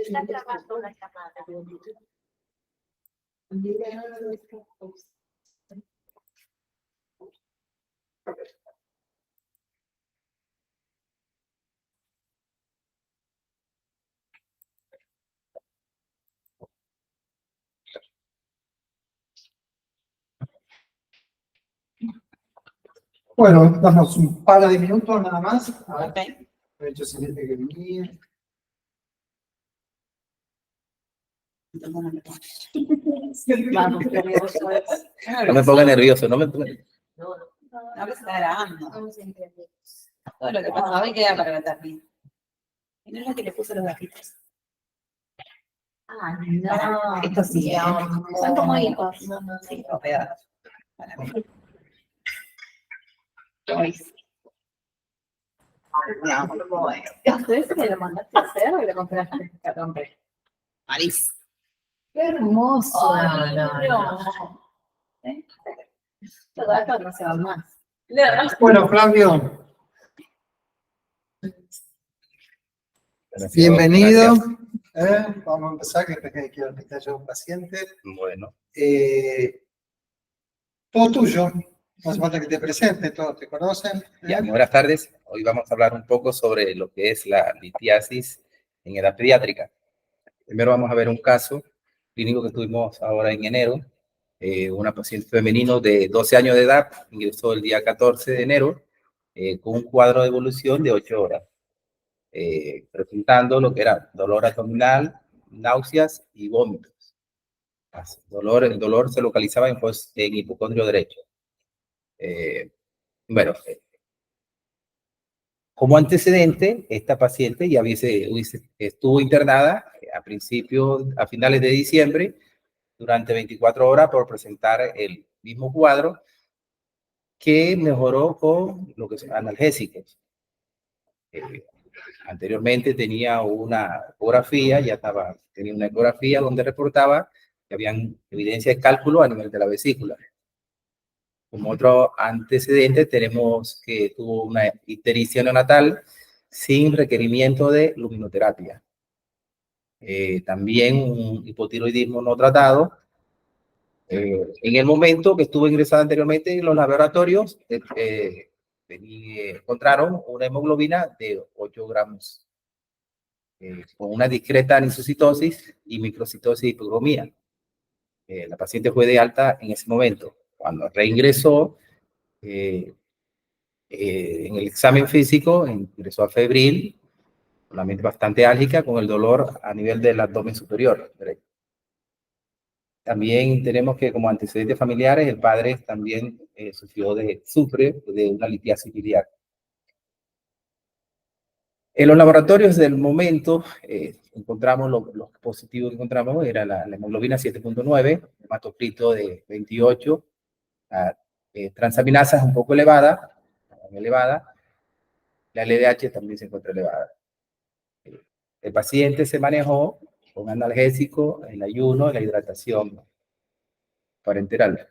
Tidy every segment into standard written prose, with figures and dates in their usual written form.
está grabando la llamada. Bueno, damos un par de minutos nada más. A ver, Ok. de hecho, se dice que venía. Vamos, nervioso es. No me ponga nervioso, no me ponga nervioso. No me está grabando. Todo lo que pasaba hoy queda para la tarde. Y no es la que le puso los gajitos. Ah, no. Esto sí, son como hijos. Sí, o pedados. Para mí. Ay, sí. ¿Ustedes me lo mandaste a hacer o lo compraste? Lo compré. París. Qué hermoso. Ay, no. Los gatos no se van más. Bueno, Flavio, bienvenido. Vamos a empezar, que quiero que haya un paciente. Bueno, Todo tuyo. No hace falta que te presente, todos te conocen. ya, buenas tardes. Hoy vamos a hablar un poco sobre lo que es la litiasis en edad pediátrica. Primero vamos a ver un caso clínico que tuvimos ahora en enero. Una paciente femenino de 12 años de edad ingresó el día 14 de enero con un cuadro de evolución de 8 horas, presentando lo que era dolor abdominal, náuseas y vómitos. El dolor se localizaba en hipocondrio derecho. Bueno, como antecedente, esta paciente ya estuvo internada a finales de diciembre, durante 24 horas por presentar el mismo cuadro, que mejoró con lo que son analgésicos. Anteriormente tenía una ecografía, tenía una ecografía donde reportaba que habían evidencia de cálculo a nivel de la vesícula. Como otro antecedente, tenemos que tuvo una ictericia neonatal sin requerimiento de luminoterapia. También un hipotiroidismo no tratado. En el momento que estuvo ingresada anteriormente en los laboratorios, encontraron una hemoglobina de 8 gramos, con una discreta anisocitosis y microcitosis y hipoglomía. La paciente fue de alta en ese momento. Cuando reingresó, en el examen físico, ingresó a febril, con la mente bastante álgica, con el dolor a nivel del abdomen superior. También tenemos que, como antecedentes familiares, el padre también sufre de una litiasis biliar. En los laboratorios del momento, encontramos los positivos que encontramos, era la hemoglobina 7.9, hematocrito de 28, transaminasas un poco elevada, la LDH también se encuentra elevada. El paciente se manejó con analgésico, el ayuno, la hidratación parenteral.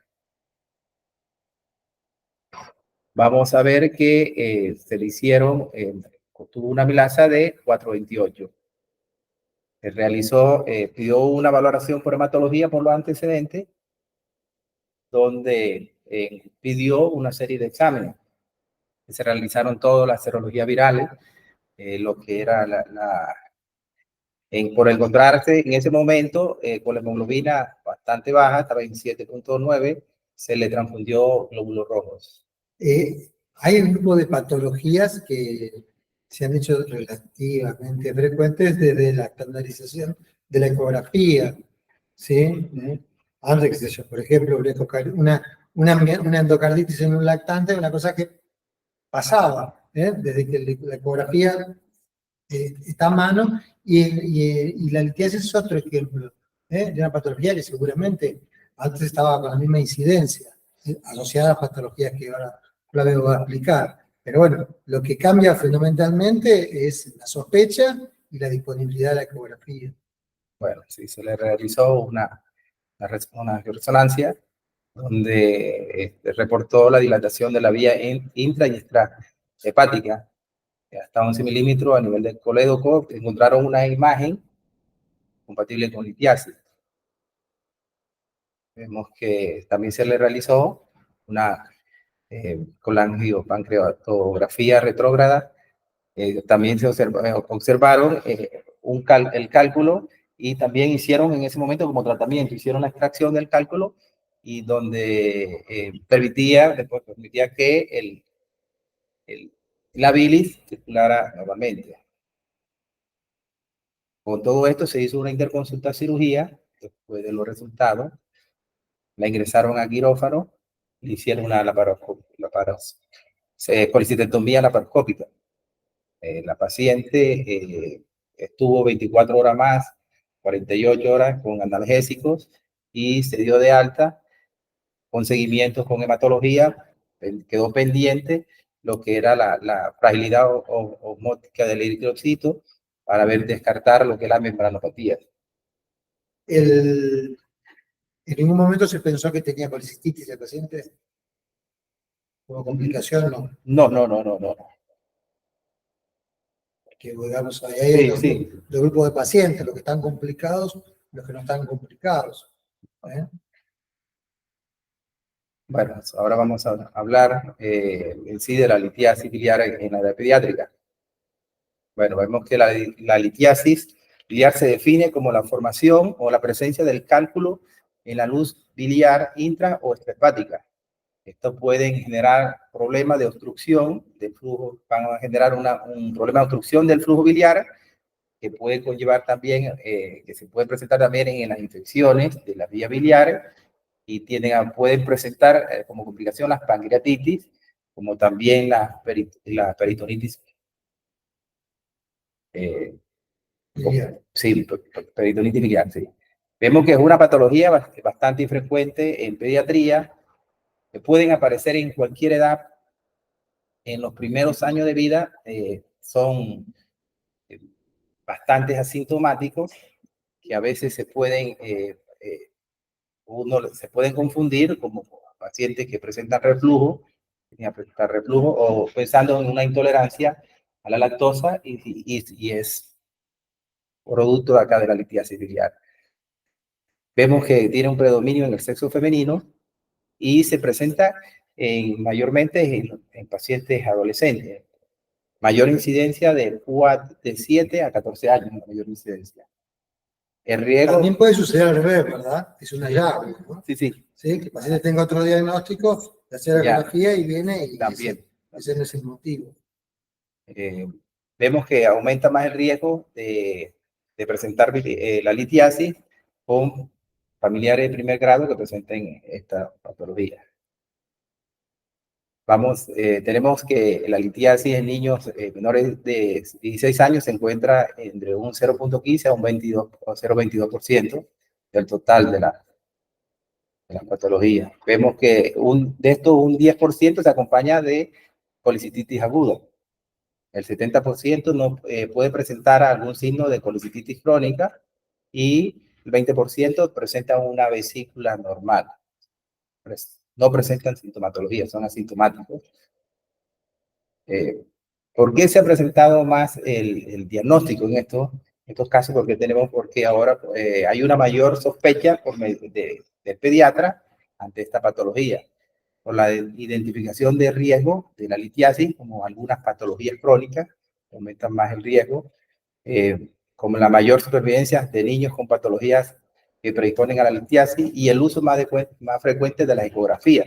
Vamos a ver que se le hicieron, tuvo una amilasa de 428. Se realizó, pidió una valoración por hematología por los antecedentes, donde pidió una serie de exámenes. Se realizaron todas las serologías virales, lo que era por encontrarse en ese momento con la hemoglobina bastante baja, estaba en 7.9, se le transfundió glóbulos rojos. Hay un grupo de patologías que se han hecho relativamente frecuentes desde la estandarización de la ecografía, ¿sí? Antes, qué sé yo, por ejemplo, una endocarditis en un lactante es una cosa que pasaba, desde que la ecografía está a mano, y la litiasis es otro ejemplo de una patología que seguramente antes estaba con la misma incidencia, asociada a las patologías que ahora Flavio va a explicar. Pero bueno, lo que cambia fundamentalmente es la sospecha y la disponibilidad de la ecografía. Bueno, sí, se le realizó una resonancia donde reportó la dilatación de la vía intra y extrahepática hasta 11 milímetros a nivel del colédoco. Encontraron una imagen compatible con litiasis. Vemos que también se le realizó una colangiopancreatografía retrógrada. También se observaron el cálculo y también hicieron en ese momento como tratamiento, hicieron la extracción del cálculo y donde después permitía que la bilis circulara normalmente. Con todo esto se hizo una interconsulta cirugía, después de los resultados, la ingresaron a quirófano, le hicieron una colicistectomía laparoscópica. La paciente estuvo 24 horas más, 48 horas con analgésicos y se dio de alta con seguimientos con hematología. Quedó pendiente lo que era la fragilidad osmótica del eritrocito para descartar lo que es la membranopatía. En ningún momento se pensó que tenía colicistitis el paciente. ¿Como complicación? No. No. Que digamos, hay Sí. dos grupos de pacientes, los que están complicados, los que no están complicados. Bueno, ahora vamos a hablar en sí de la litiasis biliar en la edad pediátrica. Bueno, vemos que la litiasis biliar se define como la formación o la presencia del cálculo en la luz biliar intra o extrahepática. Esto puede generar problemas de obstrucción del flujo, van a generar un problema de obstrucción del flujo biliar que puede conllevar también, que se puede presentar también en las infecciones de las vías biliares y pueden presentar como complicación las pancreatitis, como también la peritonitis. Sí, peritonitis biliar, sí. Vemos que es una patología bastante infrecuente en pediatría, que pueden aparecer en cualquier edad. En los primeros años de vida son bastante asintomáticos, que a veces se pueden confundir como pacientes que presentan reflujo o pensando en una intolerancia a la lactosa y es producto de acá de la litiasis biliar. Vemos que tiene un predominio en el sexo femenino y se presenta mayormente en pacientes adolescentes. Mayor incidencia de 7 a 14 años, la mayor incidencia. El riesgo... También puede suceder al revés, ¿verdad? Es un hallazgo, ¿no? Sí. Sí, que el paciente tenga otro diagnóstico, le hace la ecografía y viene y también. Ese no es el motivo. Vemos que aumenta más el riesgo de presentar la litiasis con familiares de primer grado que presenten esta patología. Tenemos que la litiasis en niños menores de 16 años se encuentra entre un 0.15 a un 0.22% del total de la patología. Vemos que de esto un 10% se acompaña de colicistitis aguda. El 70% no puede presentar algún signo de colicistitis crónica y el 20% presenta una vesícula normal. No presentan sintomatología, son asintomáticos. ¿Por qué se ha presentado más el diagnóstico en estos casos? Porque ahora hay una mayor sospecha del pediatra ante esta patología, por la identificación de riesgo de la litiasis, como algunas patologías crónicas, aumentan más el riesgo, como la mayor supervivencia de niños con patologías que predisponen a la litiasis y el uso más frecuente de la ecografía.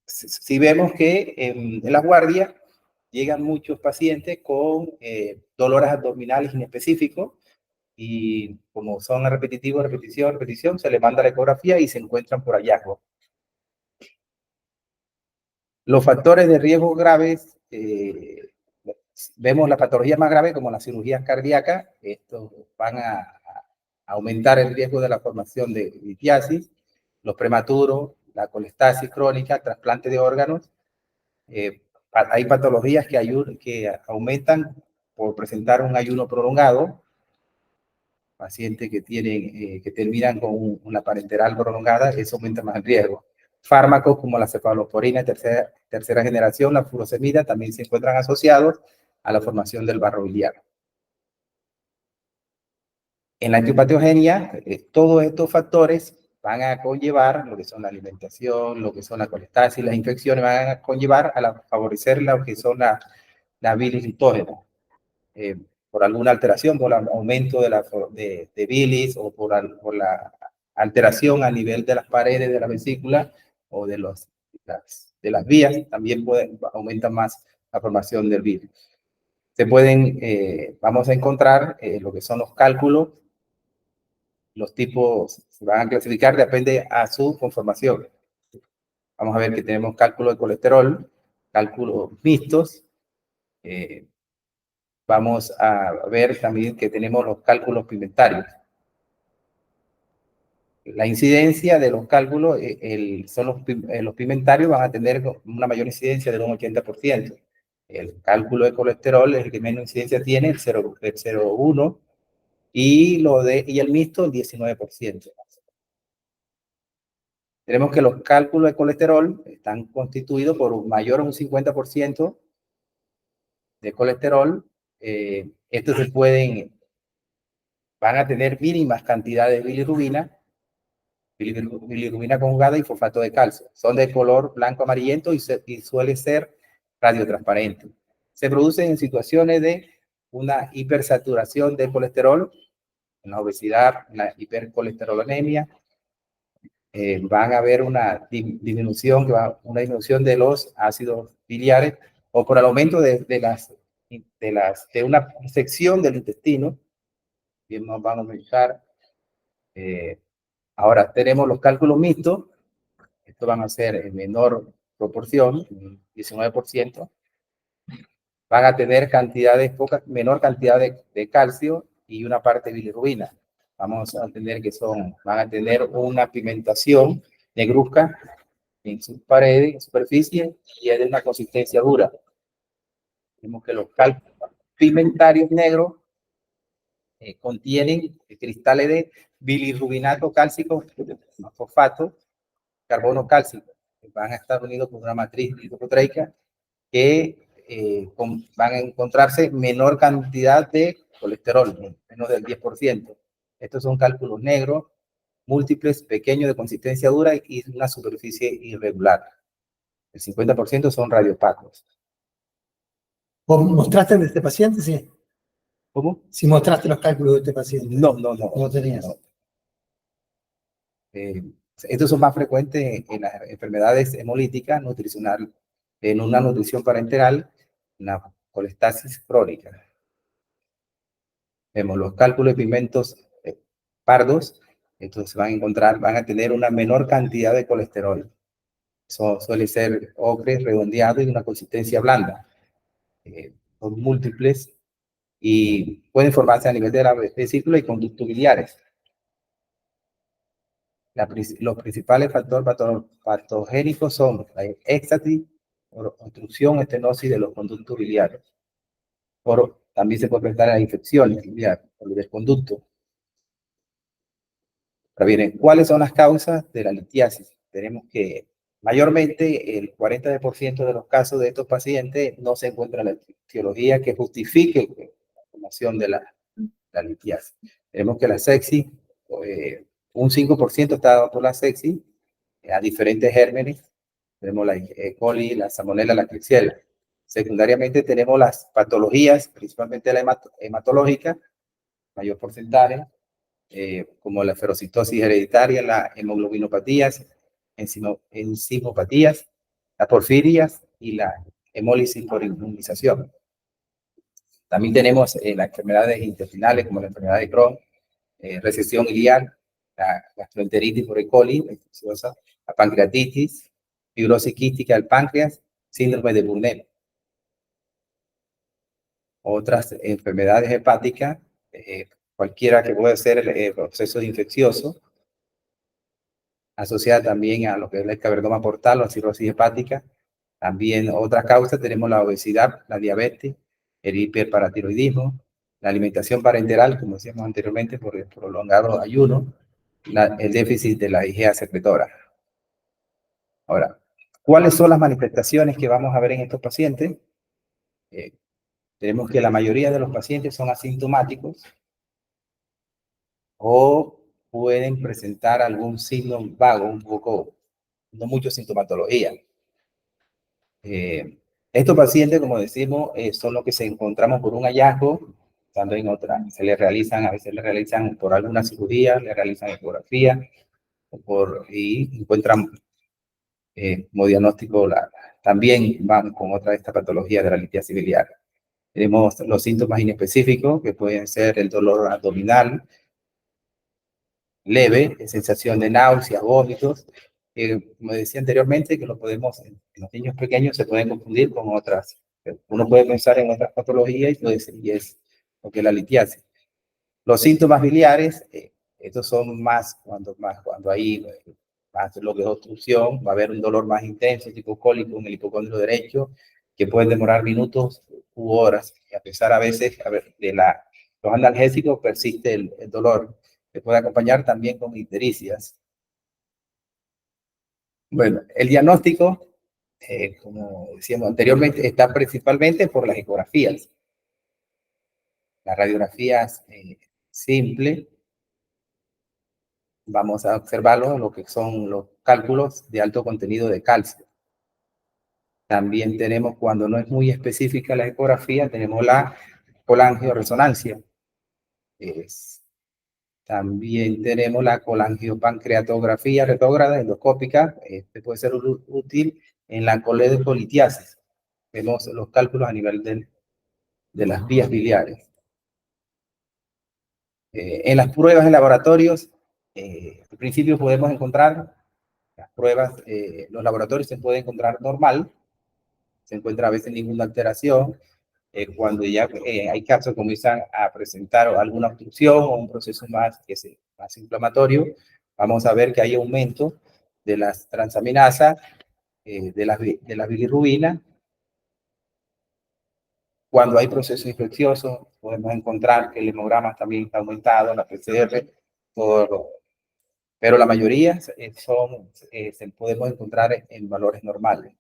Si vemos que en la guardia llegan muchos pacientes con dolores abdominales inespecíficos y como son repetitivos, repetición, se les manda la ecografía y se encuentran por hallazgo. Los factores de riesgo graves, vemos la patología más grave como las cirugías cardíacas, estos van a aumentar el riesgo de la formación de litiasis, los prematuros, la colestasis crónica, trasplante de órganos. Hay patologías que aumentan por presentar un ayuno prolongado, pacientes que terminan con una parenteral prolongada, eso aumenta más el riesgo. Fármacos como la cefalosporina tercera generación, la furosemida, también se encuentran asociados a la formación del barro biliar. En la etiopatogenia, todos estos factores van a conllevar lo que son la alimentación, lo que son la colestasis, las infecciones, van a conllevar a favorecer lo que son la bilis litógena. Por alguna alteración, por el aumento de bilis o por la alteración a nivel de las paredes de la vesícula o de las vías, también aumentar más la formación del virus. Vamos a encontrar lo que son los cálculos, los tipos se van a clasificar, depende a su conformación. Vamos a ver que tenemos cálculo de colesterol, cálculos mixtos, vamos a ver también que tenemos los cálculos pimentarios. La incidencia de los cálculos, los pimentarios van a tener una mayor incidencia de un 80%. El cálculo de colesterol es el que menos incidencia tiene, el 0,1%, y el mixto, el 19%. Tenemos que los cálculos de colesterol están constituidos por mayor a un 50% de colesterol. Estos van a tener mínimas cantidades de bilirrubina conjugada y fosfato de calcio. Son de color blanco amarillento y suele ser radiotransparente. Se producen en situaciones de una hipersaturación del colesterol, en la obesidad, la hipercolesterolemia. Van a haber una disminución de los ácidos biliares o por el aumento de una sección del intestino. Bien, nos vamos a fijar. Ahora tenemos los cálculos mixtos. Estos van a ser en menor proporción, 19%. Van a tener menor cantidad de calcio y una parte de bilirrubina. Vamos a tener van a tener una pigmentación negruzca en sus paredes, en superficie, y es de una consistencia dura. Vemos que los cálculos pigmentarios negros contienen cristales de bilirrubinato cálcico, fosfato, carbono cálcico. Van a estar unidos con una matriz lipoproteica que van a encontrarse menor cantidad de colesterol, menos del 10%. Estos son cálculos negros, múltiples, pequeños, de consistencia dura y una superficie irregular. El 50% son radiopacos. ¿Vos mostraste de este paciente? Sí. ¿Cómo? Si mostraste los cálculos de este paciente. No. No tenías. No. Estos son más frecuentes en las enfermedades hemolíticas, nutricional, en una nutrición parenteral, una colestasis crónica. Vemos los cálculos de pigmentos pardos. Estos van a tener una menor cantidad de colesterol. Eso suele ser ocre, redondeado y de una consistencia blanda. Son múltiples y pueden formarse a nivel de la vesícula y conductos biliares. Los principales factores patogénicos son la éxtasis, obstrucción, estenosis de los conductos biliares. También se puede presentar a infecciones biliares por el conducto. Ahora bien, ¿cuáles son las causas de la litiasis? Tenemos que mayormente el 40% de los casos de estos pacientes no se encuentra la etiología que justifique la formación de la litiasis. Tenemos que la sepsis, un 5% está dado por la sepsis a diferentes gérmenes. Tenemos la E. coli, la salmonella, la Klebsiella. Secundariamente tenemos las patologías, principalmente la hematológica, mayor porcentaje, como la ferocitosis hereditaria, las hemoglobinopatías, enzimopatías, las porfirias y la hemólisis por inmunización. También tenemos las enfermedades intestinales, como la enfermedad de Crohn, recesión iliar, la gastroenteritis por E. coli, la pancreatitis, fibrosis quística del páncreas, síndrome de Burnett. Otras enfermedades hepáticas, cualquiera que pueda ser el proceso infeccioso, asociada también a lo que es la escaberdoma portal o la cirrosis hepática. También otras causas tenemos la obesidad, la diabetes, el hiperparatiroidismo, la alimentación parenteral, como decíamos anteriormente, por el prolongado ayuno, el déficit de la IgA secretora. Ahora, ¿cuáles son las manifestaciones que vamos a ver en estos pacientes? Tenemos que la mayoría de los pacientes son asintomáticos. o pueden presentar algún signo vago, un poco, no mucho sintomatología. Estos pacientes, como decimos, son los que se encontramos por un hallazgo, estando en otra, a veces le realizan por alguna cirugía, le realizan ecografía, y encuentran como diagnóstico, también van con otra de estas patologías de la litiasis biliar. Tenemos los síntomas inespecíficos, que pueden ser el dolor abdominal leve, sensación de náuseas, vómitos, como decía anteriormente, que lo podemos, en los niños pequeños se pueden confundir con otras. Uno puede pensar en otras patologías y es lo que es la litiasis. Los síntomas biliares, estos son más cuando hay más lo que es obstrucción, va a haber un dolor más intenso, tipo cólico en el hipocondrio derecho, que puede demorar minutos u horas, y a pesar a veces de los analgésicos persiste el dolor. Se puede acompañar también con ictericias. Bueno, el diagnóstico, como decíamos anteriormente, está principalmente por las ecografías. Las radiografías simples, vamos a observarlo, lo que son los cálculos de alto contenido de calcio. También tenemos, cuando no es muy específica la ecografía, tenemos la colangioresonancia. También tenemos la colangiopancreatografía retrógrada endoscópica. Este puede ser útil en la coledolitiasis. Vemos los cálculos a nivel de las vías biliares. En las pruebas de laboratorios, al principio podemos encontrar las pruebas, los laboratorios se puede encontrar normal, se encuentra a veces ninguna alteración. Cuando ya hay casos que comienzan a presentar alguna obstrucción o un proceso más inflamatorio, vamos a ver que hay aumento de las transaminasas, de la bilirrubina. Cuando hay procesos infecciosos, podemos encontrar que el hemograma también está aumentado, la PCR, pero la mayoría se podemos encontrar en valores normales.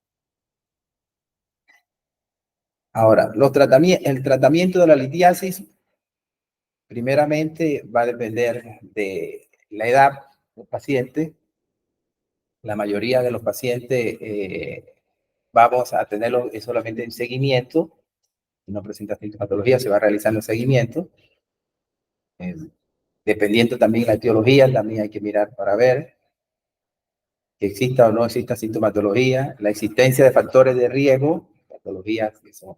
Ahora, el tratamiento de la litiasis, primeramente, va a depender de la edad del paciente. La mayoría de los pacientes vamos a tenerlo solamente en seguimiento. Si no presenta sintomatología, se va realizando el seguimiento. Dependiendo también de la etiología, también hay que mirar para ver que exista o no exista sintomatología, la existencia de factores de riesgo, patologías que son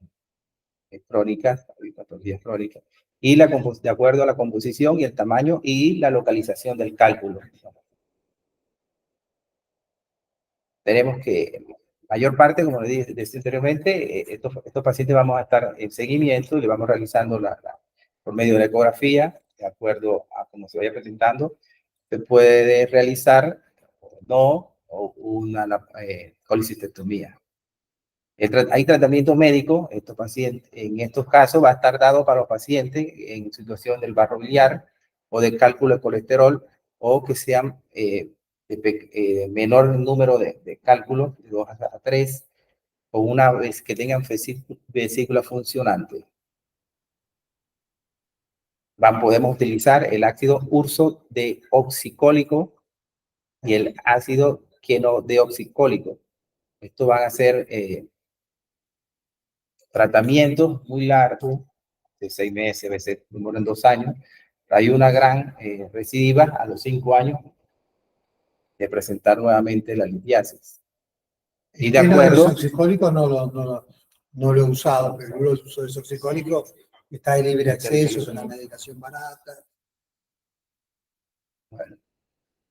crónicas, patologías crónicas, y de acuerdo a la composición y el tamaño y la localización del cálculo. Tenemos que, mayor parte, como les dije anteriormente, estos pacientes vamos a estar en seguimiento, le vamos realizando por medio de la ecografía, de acuerdo a cómo se vaya presentando, se puede realizar o no una colecistectomía. Hay tratamiento médico, en estos casos va a estar dado para los pacientes en situación del barro biliar o de cálculo de colesterol, o que sean menor número de cálculos, de 2 a 3, o una vez que tengan vesícula funcionante. Podemos utilizar el ácido ursodeoxicólico y el ácido quenodeoxicólico. Estos van a ser tratamientos muy largos, de 6 meses, a veces demoran 2 años. Hay una gran recidiva a los 5 años de presentar nuevamente la litiasis. Y de acuerdo... El toxicólico no lo he usado, pero el uso de toxicólico está de libre acceso, es una medicación barata. Bueno,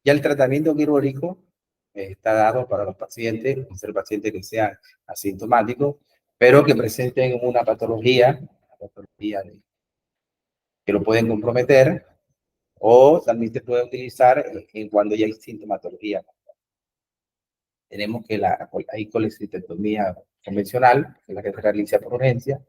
ya el tratamiento quirúrgico está dado para los pacientes, ser pacientes que sean asintomáticos, pero que presenten una patología que lo pueden comprometer, o también se puede utilizar en cuando ya hay sintomatología. Tenemos que hay colecistectomía convencional, que es la que se realiza por urgencia.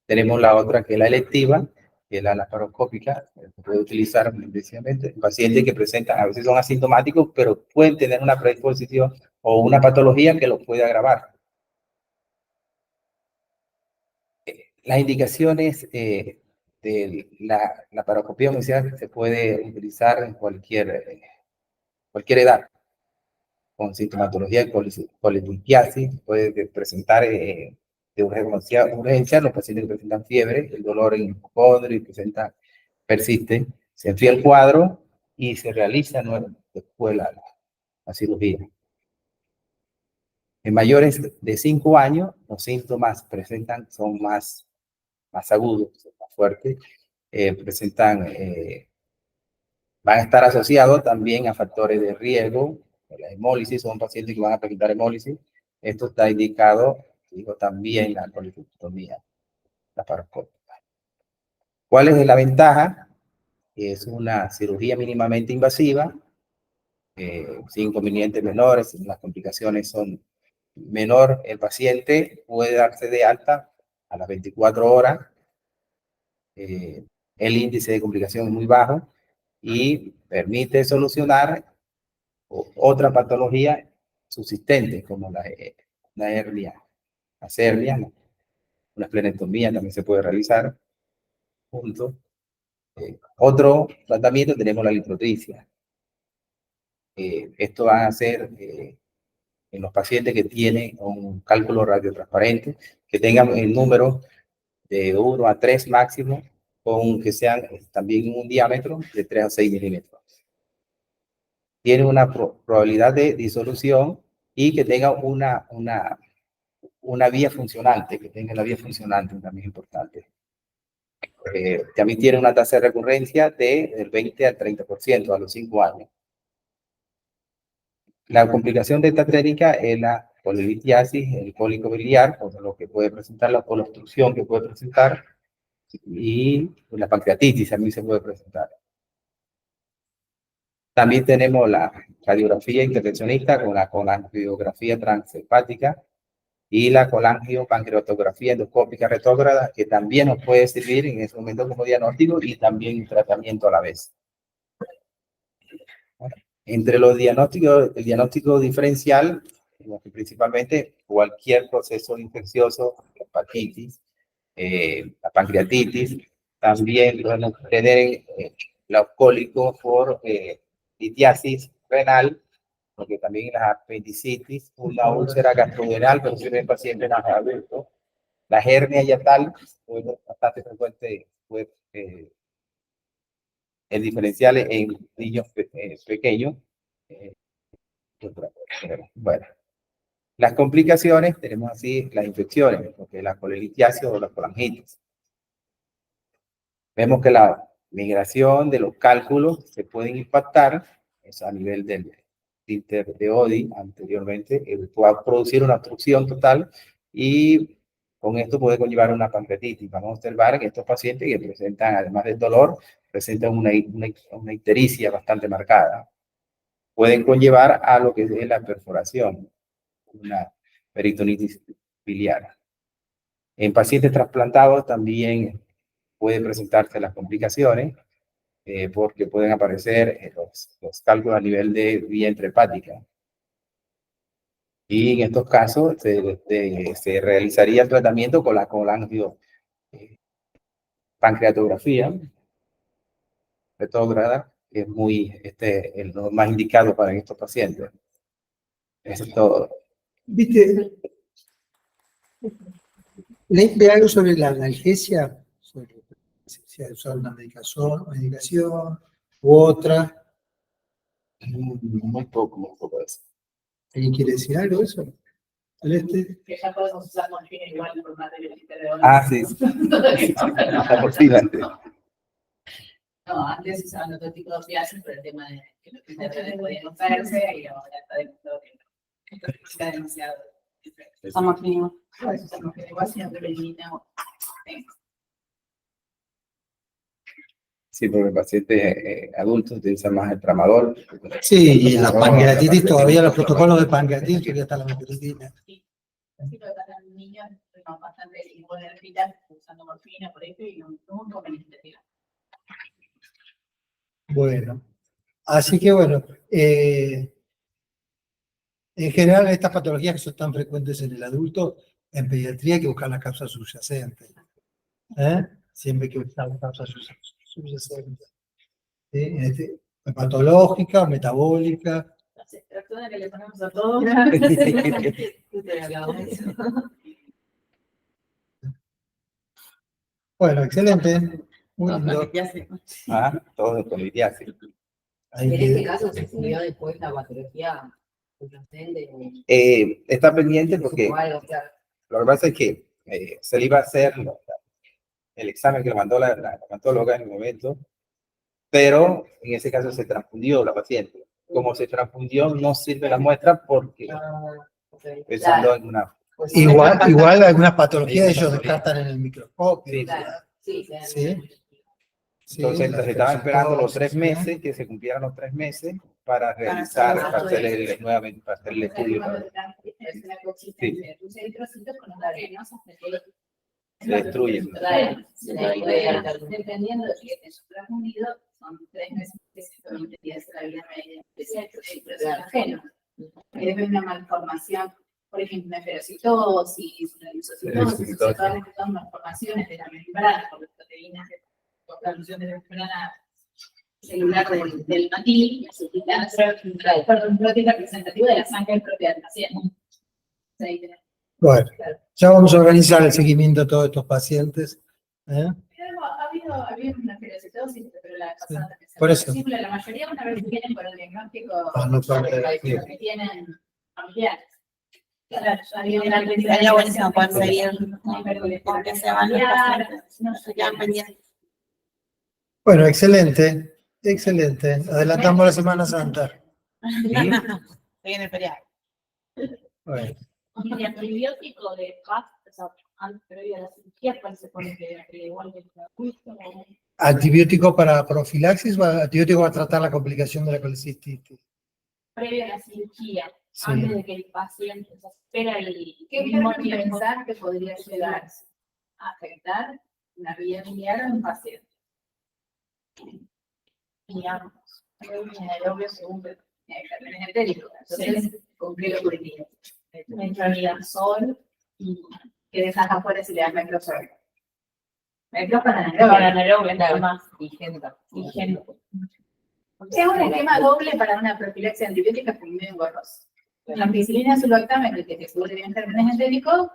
Tenemos la otra, que es la electiva, que es la laparoscópica, que se puede utilizar precisamente en pacientes que presentan, a veces son asintomáticos, pero pueden tener una predisposición o una patología que los puede agravar. Las indicaciones la laparoscopía mesial se puede utilizar en cualquier edad, con sintomatología de colelitiasis, puede presentar de urgencia los pacientes que presentan fiebre, el dolor en el hipocondrio persiste, se enfría el cuadro y se realiza después la cirugía. En mayores de 5 años, los síntomas son más agudos, más fuertes, van a estar asociados también a factores de riesgo. La hemólisis, son pacientes que van a presentar hemólisis. Esto está indicado, digo, también la colifectomía laparoscópica. ¿Cuál es la ventaja? Es una cirugía mínimamente invasiva, sin inconvenientes menores, las complicaciones son menor, el paciente puede darse de alta a las 24 horas, el índice de complicación es muy bajo y permite solucionar otra patología subsistente como la hernia, las hernias, una esplenectomía también se puede realizar junto. Otro tratamiento tenemos la lipotripsia. Esto va a ser en los pacientes que tienen un cálculo radiotransparente, que tengan el número de 1 a 3 máximo, con que sean también un diámetro de 3 a 6 milímetros. Tiene una probabilidad de disolución y que tenga una vía funcionante, también es importante. También tiene una tasa de recurrencia del 20 al 30% a los 5 años. La complicación de esta técnica es la colelitiasis, el cólico biliar, o lo que puede presentar, la obstrucción que puede presentar, y la pancreatitis también se puede presentar. También tenemos la radiografía intervencionista con la colangiografía transhepática y la colangiopancreatografía endoscópica retrógrada, que también nos puede servir en ese momento como diagnóstico y también tratamiento a la vez. Entre los diagnósticos, el diagnóstico diferencial, principalmente cualquier proceso infeccioso, la hepatitis, la pancreatitis, también podemos tener los cólicos por litiasis renal, porque también la apendicitis, una úlcera gastrodenal, pero en pacientes adultos, la hernia yatal, bastante frecuente, el diferencial en niños pequeños. Bueno, las complicaciones, tenemos así las infecciones, porque la colelitiasis o la colangitis. Vemos que la migración de los cálculos se pueden impactar, eso a nivel del esfínter de Oddi anteriormente, puede producir una obstrucción total y con esto puede conllevar una pancreatitis. Vamos a observar que estos pacientes que presentan, además del dolor, presentan una ictericia bastante marcada. Pueden conllevar a lo que es la perforación, una peritonitis biliar. En pacientes trasplantados también pueden presentarse las complicaciones porque pueden aparecer los cálculos a nivel de vía intrahepática. Y en estos casos se realizaría el tratamiento con la colangiopancreatografía retrógrada, que es lo más indicado para estos pacientes. Eso es todo. ¿Viste? ¿Leí algo sobre la analgesia? Sobre si hay que usar una medicación u otra. Muy poco eso. ¿Alguien quiere decir algo de eso? ¿Celeste? Que ya podemos usar morfina igual por más de hoy. Ah, sí. La morfina antes. No, antes usaban otro tipo de opiáceos por el tema de que los intérpretes podían usarse y ahora está demostrado que está demasiado. Estamos mínimos. Usamos que igual siempre elimina. Sí, porque pacientes adultos utilizan más el tramadol. Sí, y la pancreatitis todavía, los protocolos de pancreatitis todavía está la metilidina. Sí, así lo que pasa en niños, tuvimos bastante hipodermitas usando morfina por esto y no conveniente. Bueno, así que bueno, en general estas patologías que son tan frecuentes en el adulto, en pediatría hay que buscar la causa subyacente. siempre que usamos causas subyacentes. ¿Sí? Patológica, metabólica. Las extracciones que le ponemos a todos. Bueno, excelente. Muy lindo. Todo con litiasis. Ahí En este que- caso se estudió después la patología subyacente. Está pendiente porque Igual, o sea, lo que pasa es que se le iba a hacer el examen que le mandó la hematóloga en el momento, pero en ese caso se transfundió la paciente. Como se transfundió, no sirve la muestra porque pensando en una... pues, igual algunas patologías ellos descartan en el microscopio. Sí, claro, sí, claro. Sí. Sí, Entonces la se estaban esperando los 3 toxicidad. meses, que se cumplieran los 3 meses para realizar, para hacer nuevamente, para hacer el estudio. Es una coexistencia de tus eritrocitos con los arenosos Se destruyen. Dependiendo de que esté transfundido, son 3 meses, 120 días de la vida media de eritrocitos ajenos. Debe haber una malformación, por ejemplo, una ferocitosis, una leucocitosis, todas estas malformaciones de la membrana por las proteínas por la función de la membrana celular del matil, necesitan ser un proteína representativo de la sangre propia del paciente. Bueno, ya vamos a organizar el seguimiento de todos estos pacientes. ¿Eh? Ha habido una ferocitosis, pero la pasada también se Por eso. La mayoría una vez vienen por el diagnóstico No puede- que tienen familiares. Sería buenísimo poder seguir porque se van los pacientes, no se quedan pendientes. Bueno, excelente, excelente. Adelantamos la Semana Santa. Se viene el feriado. Bueno, Y de antibiótico de PAP, o sea, antes previo a la cirugía, ¿cuál se pone que igual que el justo? antibiótico para profilaxis o antibiótico para tratar la complicación de la colecistitis. Previo a la cirugía, Sí. antes de que el paciente se espera el ¿Qué mismo podemos tiempo. pensar que podría llegar a afectar una vía biliar de un paciente? Digamos, obvio segundo. Gérmenes entéricos. Entonces, cumplir el objetivo. Metronidazol y Que dejas afuera si le das microsodio. Micros para para anaerobios, Claro. más Vigenda. higiene. Es un esquema doble para una profilaxis antibiótica muy engorroso. La ampicilina sulbactam, el que te cubre bien gérmenes entéricos,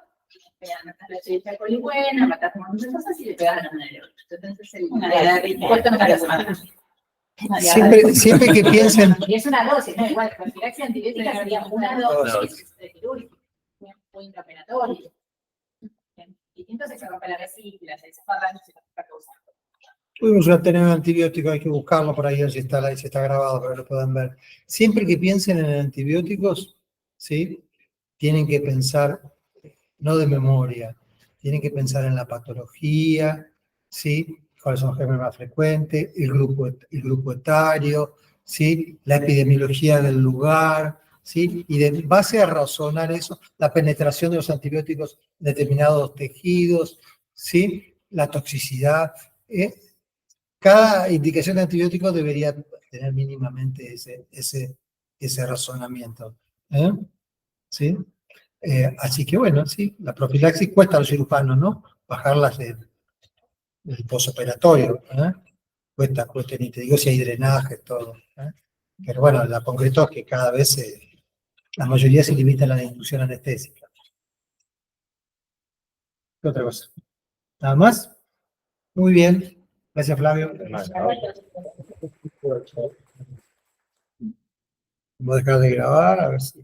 matas la Escherichia coli buena, matas muchas cosas y le pegas a los anaerobios. Entonces, Una diarrea. puesto en la semana. Siempre que piensen, Y es una dosis, ¿no? Igual, profilaxis antibiótica sería una dosis de quirúrgico, muy intraoperatorio. Distintos se rompe la vesícula, se desparran, se está causando. tuvimos un tenor antibiótico, hay que buscarlo por ahí, si está grabado para que lo puedan ver. Siempre que piensen en antibióticos, ¿sí? Tienen que pensar, no de memoria, tienen que pensar en la patología, ¿sí? Cuáles son los gérmenes más frecuentes, el grupo etario, ¿sí? La epidemiología del lugar, ¿sí? Y de base a razonar eso, la penetración de los antibióticos en determinados tejidos, ¿sí? La toxicidad. Cada indicación de antibiótico debería tener mínimamente ese razonamiento. ¿Eh? ¿Sí? Así que bueno, sí, la profilaxis cuesta a los cirujanos, ¿no? Bajarlas del posoperatorio. Cuesta, ni te digo si hay drenaje, todo. Pero bueno, la concreto es que cada vez la mayoría se limita a la inducción anestésica. ¿Qué otra cosa? ¿Nada más? Muy bien. Gracias, Flavio. Voy a dejar de grabar, a ver si...